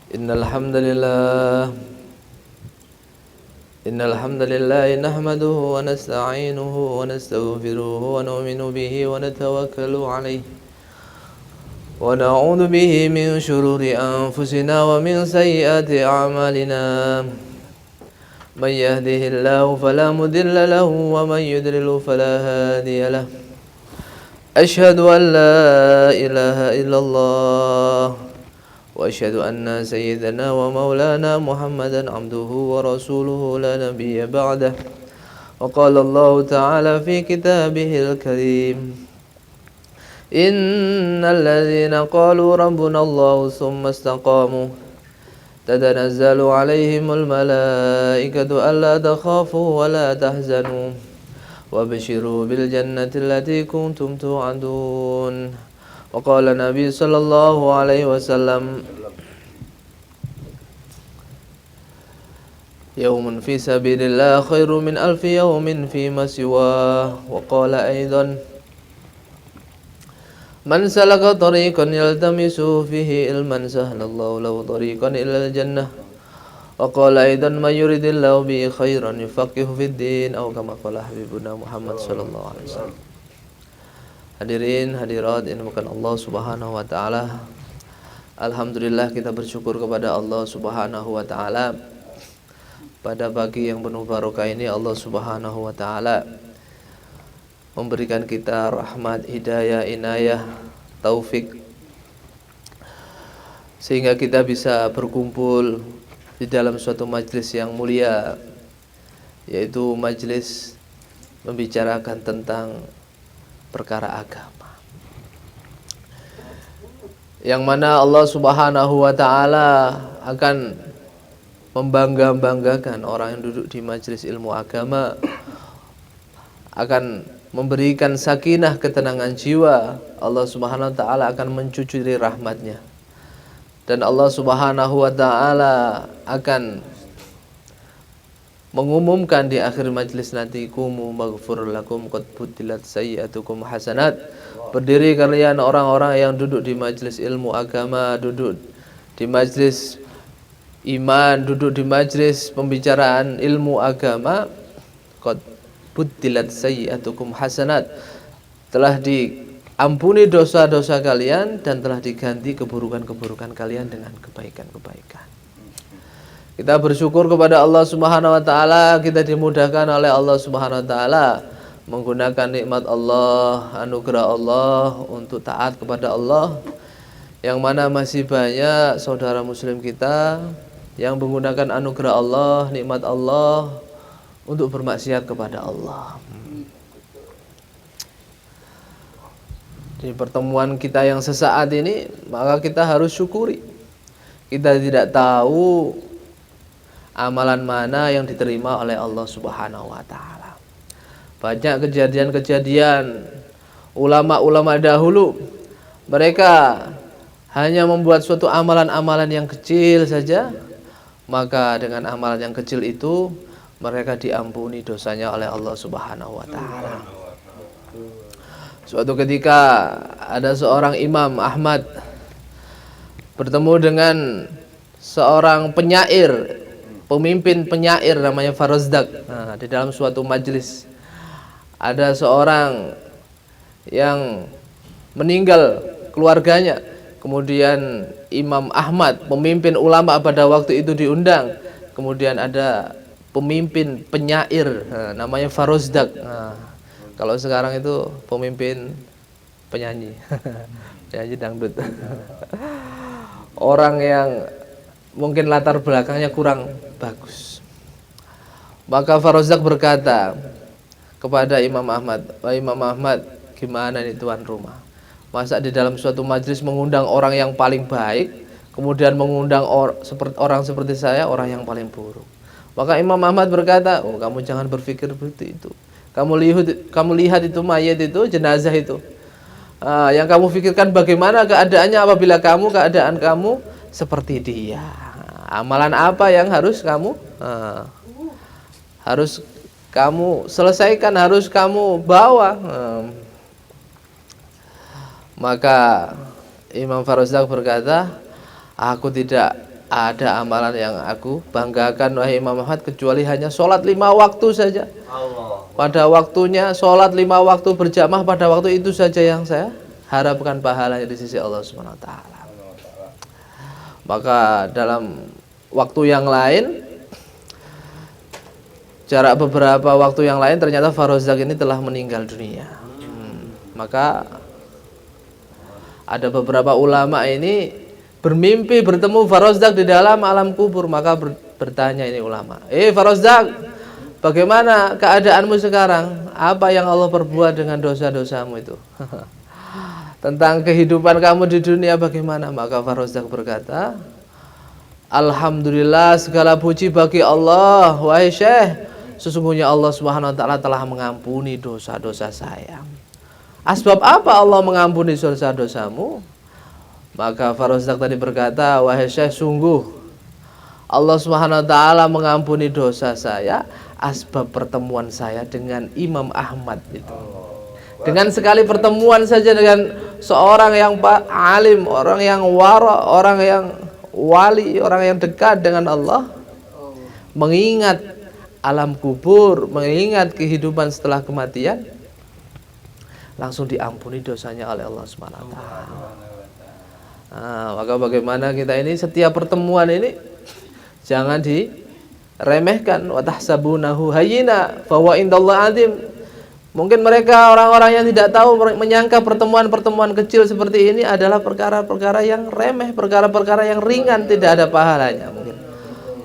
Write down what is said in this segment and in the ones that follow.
Innal hamdalillah nahmaduhu wa nasta'inuhu wa nastaghfiruhu wa nu'minu bihi wa natawakkalu 'alaihi wa na'udzu bihi min shururi anfusina wa min sayyiati a'malina. Man yahdihillahu fala mudilla lahu wa man yudlil fala hadiya lahu. Ashhadu an la ilaha illallah wa asyhadu anna sayyidana wa maulana Muhammadan abduhu wa rasuluhu la nabiyya ba'dah. Wa qala Allah ta'ala fi kitabihil karim, innal ladzina qalu rabbuna Allah tsumma istaqamu tatanazzalu 'alaihimul malaikatu alla takhafu wa la tahzanu wabshiru bil jannati allati kuntum tu'adun. Wa qala Nabi sallallahu alaihi wasallam, yaumun fi sabilillah khairu min alfi yaumin fi ma siwa. Wa qala aidan, man salaka tariqan yaltamisu fihi ilman sahhalallahu lahu tariqan ilal jannah. Wa qala aidan, man yuridillahu bihi khairan yufaqihu fid din, atau kama qala habibuna Muhammad sallallahu alaihi wasallam. Hadirin hadirat yang dimuliakan Allah Subhanahu wa taala. Alhamdulillah, kita bersyukur kepada Allah Subhanahu wa taala. Pada pagi yang penuh barokah ini Allah Subhanahu wa taala memberikan kita rahmat, hidayah, inayah, taufik, sehingga kita bisa berkumpul di dalam suatu majlis yang mulia, yaitu majlis membicarakan tentang perkara agama, yang mana Allah Subhanahu wa taala akan membangga-banggakan orang yang duduk di majelis ilmu agama, akan memberikan sakinah, ketenangan jiwa. Allah Subhanahu wa taala akan mencucuri rahmatnya, dan Allah Subhanahu wa taala akan mengumumkan di akhir majlis nanti, kumu maghfur lakum qad butilat sayyi'atukum hasanat. Berdiri kalian orang-orang yang duduk di majlis ilmu agama, duduk di majlis iman, duduk di majlis pembicaraan ilmu agama, qad butilat sayyi'atukum hasanat, telah diampuni dosa-dosa kalian dan telah diganti keburukan-keburukan kalian dengan kebaikan-kebaikan. Kita bersyukur kepada Allah Subhanahu wa taala, kita dimudahkan oleh Allah Subhanahu wa taala menggunakan nikmat Allah, anugerah Allah untuk taat kepada Allah, yang mana masih banyak saudara muslim kita yang menggunakan anugerah Allah, nikmat Allah untuk bermaksiat kepada Allah. Di pertemuan kita yang sesaat ini, maka kita harus syukuri. Kita tidak tahu amalan mana yang diterima oleh Allah Subhanahu wa taala. Banyak kejadian-kejadian ulama-ulama dahulu, mereka hanya membuat suatu amalan-amalan yang kecil saja, maka dengan amalan yang kecil itu mereka diampuni dosanya oleh Allah Subhanahu wa taala. Suatu ketika ada seorang Imam Ahmad bertemu dengan seorang penyair, pemimpin penyair namanya Farozdak. Nah, di dalam suatu majelis ada seorang yang meninggal keluarganya. Kemudian Imam Ahmad, pemimpin ulama pada waktu itu, diundang. Kemudian ada pemimpin penyair, namanya Farozdak. Nah, kalau sekarang itu pemimpin penyanyi, penyanyi dangdut. Orang yang mungkin latar belakangnya kurang bagus. Maka Farozdak berkata kepada Imam Ahmad, "Wahai Imam Ahmad, gimana nih tuan rumah? Masa di dalam suatu majlis mengundang orang yang paling baik, kemudian mengundang orang seperti saya, orang yang paling buruk?" Maka Imam Ahmad berkata, "Oh, kamu jangan berpikir seperti itu. Kamu lihat itu mayat itu, jenazah itu. Yang kamu pikirkan bagaimana keadaannya apabila keadaan kamu seperti dia. Amalan apa yang harus kamu selesaikan, harus kamu bawa." Maka Imam Farozdak berkata, "Aku tidak ada amalan yang aku banggakan wahai Imam Ahmad kecuali hanya sholat 5 waktu saja. Pada waktunya sholat 5 waktu berjamaah pada waktu itu saja yang saya harapkan pahalanya di sisi Allah Subhanahu wa taala. Maka dalam waktu yang lain, jarak beberapa waktu yang lain, ternyata Farozdaq ini telah meninggal dunia. Maka ada beberapa ulama ini bermimpi bertemu Farozdaq di dalam alam kubur. Maka bertanya ini ulama, Farozdaq, bagaimana keadaanmu sekarang? Apa yang Allah perbuat dengan dosa-dosamu itu? Tentang kehidupan kamu di dunia bagaimana? Maka Farozdaq berkata, Alhamdulillah, segala puji bagi Allah, wahai Syekh, sesungguhnya Allah Subhanahu wa taala telah mengampuni dosa-dosa saya. Asbab apa Allah mengampuni dosa-dosamu? Maka Farozdaq tadi berkata, wahai Syekh, sungguh Allah Subhanahu wa taala mengampuni dosa saya asbab pertemuan saya dengan Imam Ahmad itu. Dengan sekali pertemuan saja dengan seorang yang alim, orang yang wara, orang yang wali, orang yang dekat dengan Allah, mengingat alam kubur, mengingat kehidupan setelah kematian, langsung diampuni dosanya oleh Allah Subhanahu wa taala. Maka bagaimana kita ini setiap pertemuan ini jangan diremehkan. Wa tahsabunahu hayyina fa huwa indallahi azim. Mungkin mereka orang-orang yang tidak tahu menyangka pertemuan-pertemuan kecil seperti ini adalah perkara-perkara yang remeh, perkara-perkara yang ringan, tidak ada pahalanya mungkin.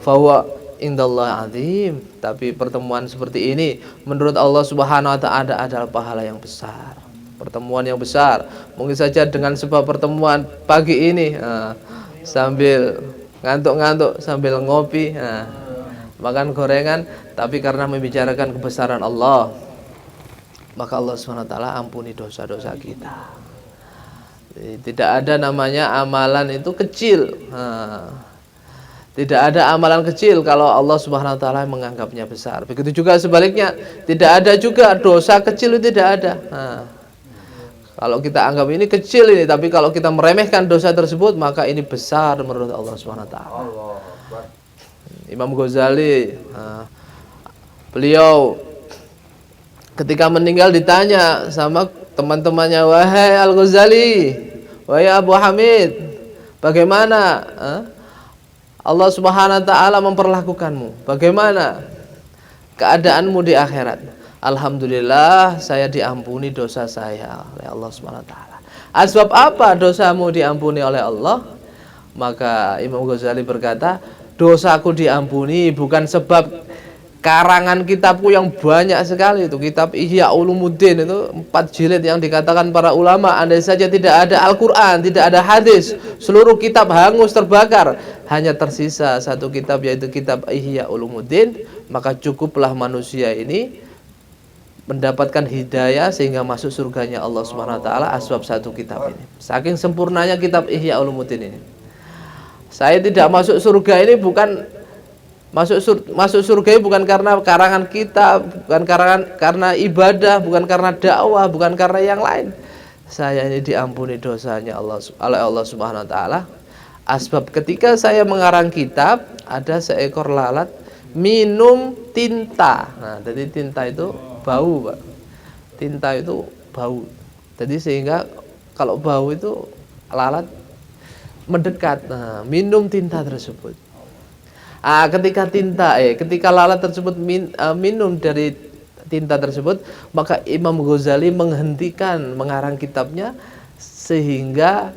Fa huwa indallahi azim. Tapi pertemuan seperti ini menurut Allah Subhanahu wa taala adalah pahala yang besar. Pertemuan yang besar. Mungkin saja dengan sebab pertemuan pagi ini sambil ngantuk-ngantuk, sambil ngopi, makan gorengan, tapi karena membicarakan kebesaran Allah, maka Allah SWT ampuni dosa-dosa kita. Tidak ada namanya amalan itu kecil. Tidak ada amalan kecil kalau Allah Subhanahu wa taala menganggapnya besar. Begitu juga sebaliknya, tidak ada juga dosa kecil, itu tidak ada. Kalau kita anggap ini kecil ini, tapi kalau kita meremehkan dosa tersebut, maka ini besar menurut Allah Subhanahu wa taala. Imam Ghazali, beliau ketika meninggal ditanya sama teman-temannya, wahai Al-Ghazali, wahai Abu Hamid, bagaimana Allah Subhanahu wa taala memperlakukanmu? Bagaimana keadaanmu di akhirat? Alhamdulillah, saya diampuni dosa saya oleh Allah Subhanahu wa taala. Asbab apa dosamu diampuni oleh Allah? Maka Imam Ghazali berkata, dosaku diampuni bukan sebab karangan kitabku yang banyak sekali, itu kitab Ihya Ulumuddin itu 4 jilid yang dikatakan para ulama, andai saja tidak ada Al-Quran, tidak ada hadis, seluruh kitab hangus terbakar, hanya tersisa 1 kitab, yaitu kitab Ihya Ulumuddin, maka cukuplah manusia ini mendapatkan hidayah sehingga masuk surganya Allah Subhanahu wa taala asbab 1 kitab ini. Saking sempurnanya kitab Ihya Ulumuddin ini. Saya tidak masuk surga ini bukan masuk surga ini bukan karena karangan kitab, bukan karena ibadah, bukan karena dakwah, bukan karena yang lain. Saya ini diampuni dosanya oleh Allah Subhanahu wa taala asbab ketika saya mengarang kitab ada seekor lalat minum tinta. Nah, jadi tinta itu bau, Pak. Tinta itu bau. Jadi sehingga kalau bau itu lalat mendekat, minum tinta tersebut. Ketika lalat tersebut minum dari tinta tersebut, maka Imam Ghazali menghentikan mengarang kitabnya sehingga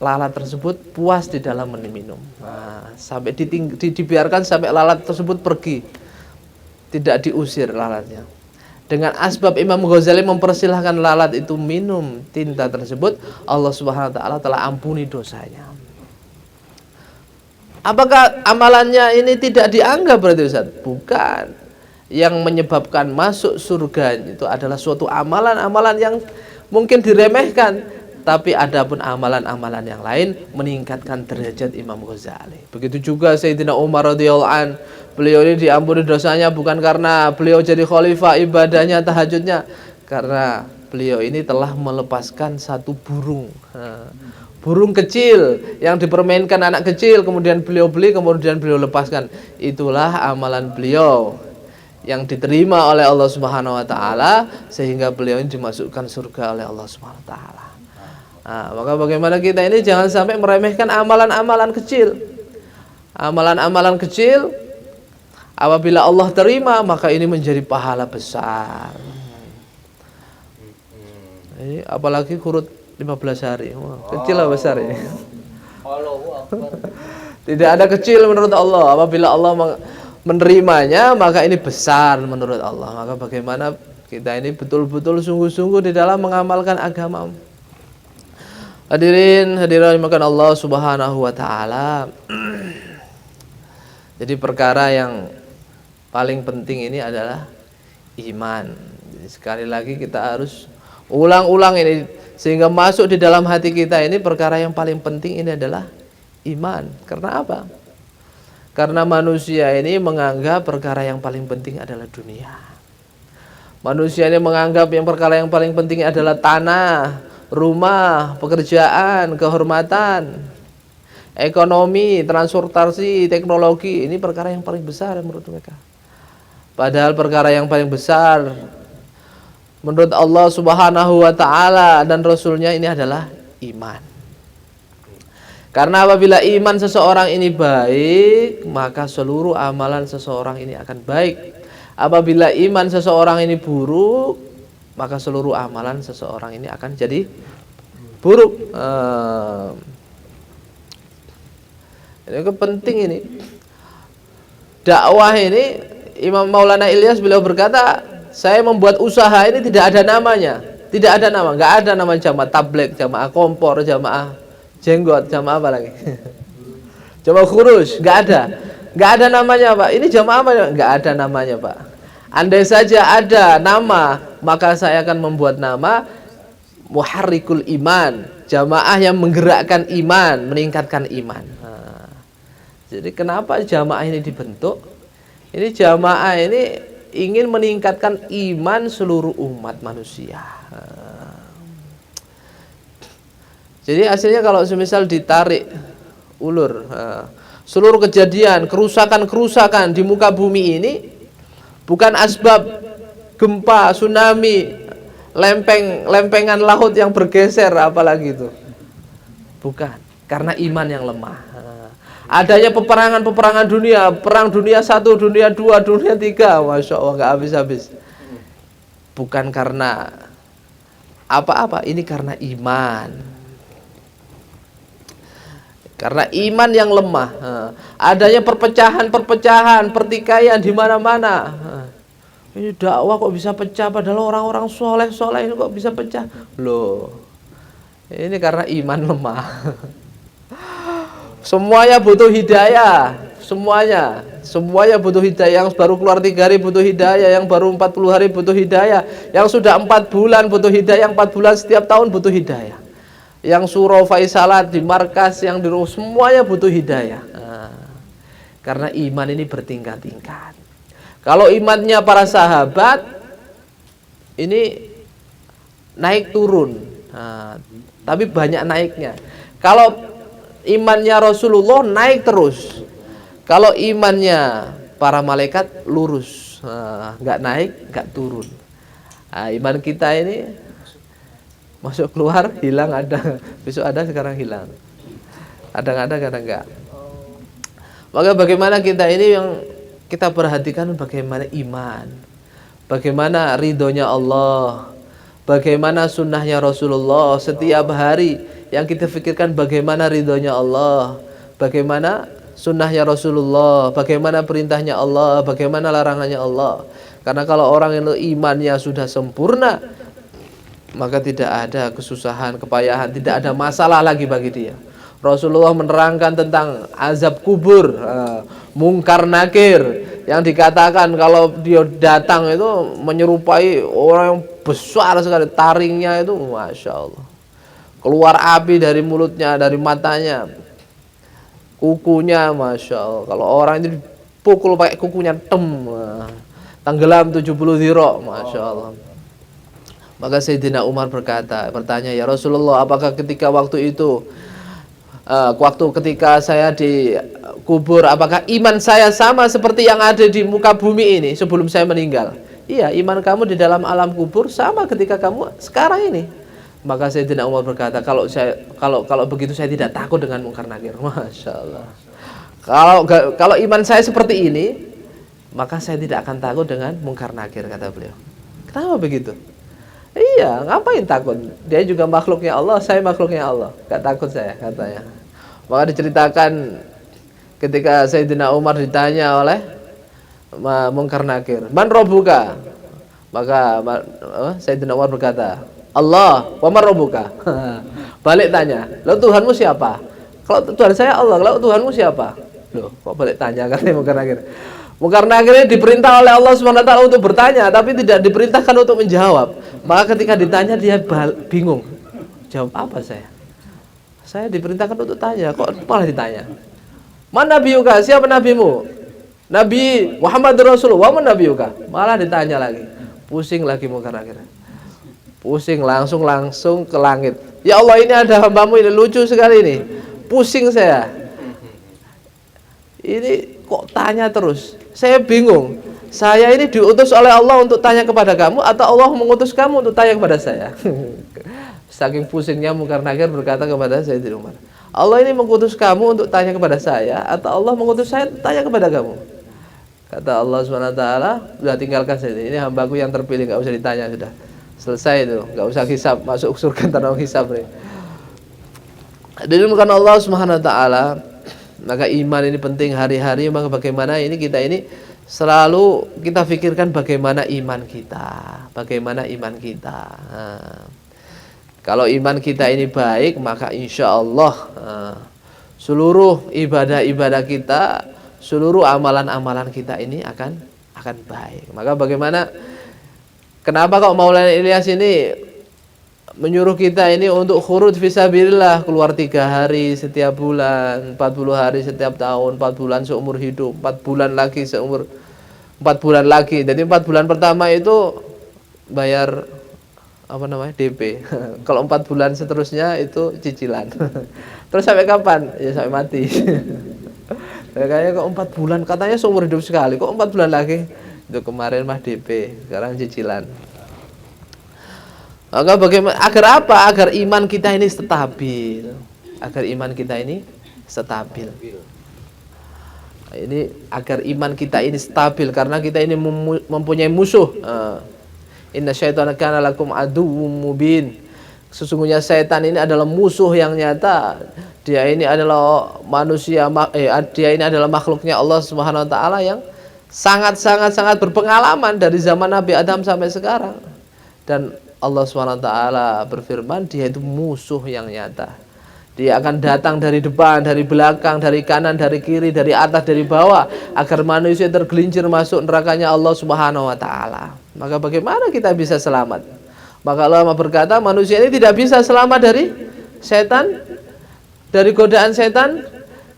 lalat tersebut puas di dalam meminum. Sampai dibiarkan sampai lalat tersebut pergi, tidak diusir lalatnya. Dengan asbab Imam Ghazali mempersilahkan lalat itu minum tinta tersebut, Allah Subhanahu wa taala telah ampuni dosanya. Apakah amalannya ini tidak dianggap berarti Ustaz? Bukan. Yang menyebabkan masuk surga itu adalah suatu amalan-amalan yang mungkin diremehkan, tapi adapun amalan-amalan yang lain meningkatkan derajat Imam Ghazali. Begitu juga Sayyidina Umar radhiyallahu an, beliau ini diampuni dosanya bukan karena beliau jadi khalifah, ibadahnya tahajudnya, karena beliau ini telah melepaskan 1 burung. burung kecil yang dipermainkan anak kecil, kemudian beliau beli, kemudian beliau lepaskan. Itulah amalan beliau yang diterima oleh Allah Subhanahu wa taala sehingga beliau ini dimasukkan surga oleh Allah Subhanahu wa taala. Nah, maka bagaimana kita ini jangan sampai meremehkan amalan-amalan kecil. Amalan-amalan kecil apabila Allah terima maka ini menjadi pahala besar. Ini apalagi kurut 15 hari. Wah, kecil atau besar ini? Tidak ada kecil menurut Allah. Apabila Allah menerimanya maka ini besar menurut Allah. Maka bagaimana kita ini betul-betul sungguh-sungguh di dalam mengamalkan agama. Hadirin dimakan Allah Subhanahu wa taala. Jadi perkara yang paling penting ini adalah iman. Jadi sekali lagi kita harus ulang-ulang ini sehingga masuk di dalam hati kita ini perkara yang paling penting ini adalah iman. Karena apa? Karena manusia ini menganggap perkara yang paling penting adalah dunia. Manusia ini menganggap yang perkara yang paling penting adalah tanah, rumah, pekerjaan, kehormatan, ekonomi, transportasi, teknologi. Ini perkara yang paling besar menurut mereka. Padahal perkara yang paling besar menurut Allah Subhanahu wa taala dan Rasulnya ini adalah iman. Karena apabila iman seseorang ini baik, maka seluruh amalan seseorang ini akan baik. Apabila iman seseorang ini buruk, maka seluruh amalan seseorang ini akan jadi buruk. Ini penting ini. Dakwah ini Imam Maulana Ilyas beliau berkata, saya membuat usaha ini tidak ada namanya, tidak ada nama, nggak ada nama jamaah tabligh, jamaah kompor, jamaah jenggot, jamaah apa lagi, jamaah khurus, nggak ada namanya Pak. Ini jamaah apa? Nggak ada namanya Pak. Andai saja ada nama, maka saya akan membuat nama Muharrikul Iman, jamaah yang menggerakkan iman, meningkatkan iman. Jadi kenapa jamaah ini dibentuk? Ini jamaah ini ingin meningkatkan iman seluruh umat manusia. Jadi hasilnya kalau semisal ditarik ulur seluruh kejadian kerusakan-kerusakan di muka bumi ini bukan asbab gempa, tsunami, lempengan laut yang bergeser apalagi itu. Bukan, karena iman yang lemah. Adanya peperangan dunia, perang dunia 1, dunia 2, dunia 3, Masya Allah nggak habis-habis. Bukan karena apa-apa, ini karena iman. Karena iman yang lemah. Adanya perpecahan, pertikaian di mana-mana. Ini dakwah kok bisa pecah, padahal orang-orang soleh ini kok bisa pecah. Loh, ini karena iman lemah. Semuanya butuh hidayah, semuanya butuh hidayah. Yang baru keluar 3 hari butuh hidayah, yang baru 40 hari butuh hidayah, yang sudah 4 bulan butuh hidayah, yang 4 bulan setiap tahun butuh hidayah, yang surau faisalat di markas, yang di semuanya butuh hidayah. Karena iman ini bertingkat-tingkat. Kalau imannya para sahabat ini naik turun, tapi banyak naiknya. Kalau imannya Rasulullah naik terus. Kalau imannya para malaikat lurus, nggak naik, nggak turun. Iman kita ini masuk keluar, hilang, ada, besok ada, sekarang hilang. Kadang ada, kadang enggak. Maka bagaimana kita ini yang kita perhatikan bagaimana iman, bagaimana ridhonya Allah, bagaimana sunnahnya Rasulullah setiap hari. Yang kita pikirkan bagaimana ridhonya Allah, bagaimana sunnahnya Rasulullah, bagaimana perintahnya Allah, bagaimana larangannya Allah. Karena kalau orang itu imannya sudah sempurna, maka tidak ada kesusahan, kepayahan, tidak ada masalah lagi bagi dia. Rasulullah menerangkan tentang azab kubur, mungkar nakir, yang dikatakan kalau dia datang itu menyerupai orang yang besar sekali, taringnya itu Masya Allah, keluar api dari mulutnya, dari matanya, kukunya Masya Allah. Kalau orang itu dipukul pakai kukunya, tenggelam 70 dhira, Masya Allah. Maka Sayyidina Umar bertanya, ya Rasulullah, apakah ketika waktu itu waktu ketika saya dikubur, apakah iman saya sama seperti yang ada di muka bumi ini sebelum saya meninggal? Iya, iman kamu di dalam alam kubur sama ketika kamu sekarang ini. Maka Sayyidina Umar berkata, kalau begitu saya tidak takut dengan mungkar nakir. Masya Allah. Kalau iman saya seperti ini, maka saya tidak akan takut dengan mungkar nakir, kata beliau. Kenapa begitu? Iya, ngapain takut? Dia juga makhluknya Allah, saya makhluknya Allah. Gak takut saya, katanya. Maka diceritakan ketika Sayyidina Umar ditanya oleh mungkar nakir, man robbuka? Maka Sayyidina Umar berkata, Allah, wa man robbuka? Balik tanya, lalu Tuhanmu siapa? Kalau Tuhan saya Allah, lalu Tuhanmu siapa? Loh, kok balik tanya, katanya mungkar nakir. Mungkar nakir ini diperintah oleh Allah SWT untuk bertanya, tapi tidak diperintahkan untuk menjawab. Maka ketika ditanya dia bingung, jawab apa saya? Saya diperintahkan untuk tanya, kok malah ditanya? Man nabiyuka? Siapa nabimu? Nabi Muhammad Rasulullah. Wa man nabiyuka? Malah ditanya lagi. Pusing lagi mungkar nakir. Pusing langsung ke langit. Ya Allah, ini ada hambamu ini lucu sekali ini. Pusing saya. Ini kok tanya terus? Saya bingung. Saya ini diutus oleh Allah untuk tanya kepada kamu atau Allah mengutus kamu untuk tanya kepada saya? Saking pusingnya mungkar nakir berkata kepada Sayyidina Umar, Allah ini mengutus kamu untuk tanya kepada saya atau Allah mengutus saya untuk tanya kepada kamu? Kata Allah SWT, sudah tinggalkan saya ini hambaku yang terpilih, nggak usah ditanya, sudah selesai itu, nggak usah hisab, masuk surga tanpa hisab. Dirimkan Allah SWT. Maka iman ini penting hari-hari. Maka bagaimana ini kita ini selalu kita pikirkan bagaimana iman kita, bagaimana iman kita. Kalau iman kita ini baik, maka insya Allah seluruh ibadah-ibadah kita, seluruh amalan-amalan kita ini akan baik. Maka bagaimana? Kenapa kok Maulana Ilyas ini menyuruh kita ini untuk khurud fisabilillah, keluar 3 hari setiap bulan, 40 hari setiap tahun, 4 bulan seumur hidup, 4 bulan lagi seumur 4 bulan lagi. Jadi 4 bulan pertama itu bayar DP. Kalau 4 bulan seterusnya itu cicilan. Terus sampai kapan? Ya sampai mati. Kayaknya kok 4 bulan, katanya seumur hidup sekali, kok 4 bulan lagi? Itu kemarin mah DP, sekarang cicilan. Maka bagaimana? Agar apa? Agar iman kita ini stabil. Agar iman kita ini stabil. Ini agar iman kita ini stabil karena kita ini mempunyai musuh. Inna syaitana kana lakum aduwwum mubin. Sesungguhnya setan ini adalah musuh yang nyata. Dia ini adalah manusia, dia ini adalah makhluknya Allah Subhanahu wa taala yang sangat berpengalaman dari zaman Nabi Adam sampai sekarang. Dan Allah SWT berfirman, dia itu musuh yang nyata. Dia akan datang dari depan, dari belakang, dari kanan, dari kiri, dari atas, dari bawah, agar manusia tergelincir masuk nerakanya Allah Subhanahu wa taala. Maka bagaimana kita bisa selamat? Maka Allah berkata, manusia ini tidak bisa selamat dari setan, dari godaan setan,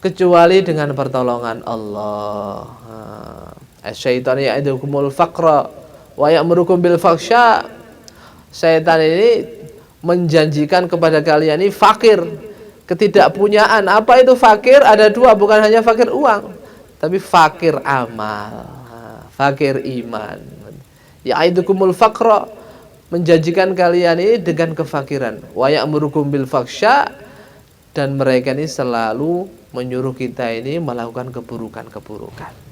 kecuali dengan pertolongan Allah. Asy-syaitanu ya'idukumul faqra wa ya'murukum bil fahsya. Setan ini menjanjikan kepada kalian ini fakir, ketidakpunyaan. Apa itu fakir? Ada 2, bukan hanya fakir uang, tapi fakir amal, fakir iman. Ya'idukumul faqra, menjanjikan kalian ini dengan kefakiran. Wa ya'murukum bil fahsya, dan mereka ini selalu menyuruh kita ini melakukan keburukan-keburukan.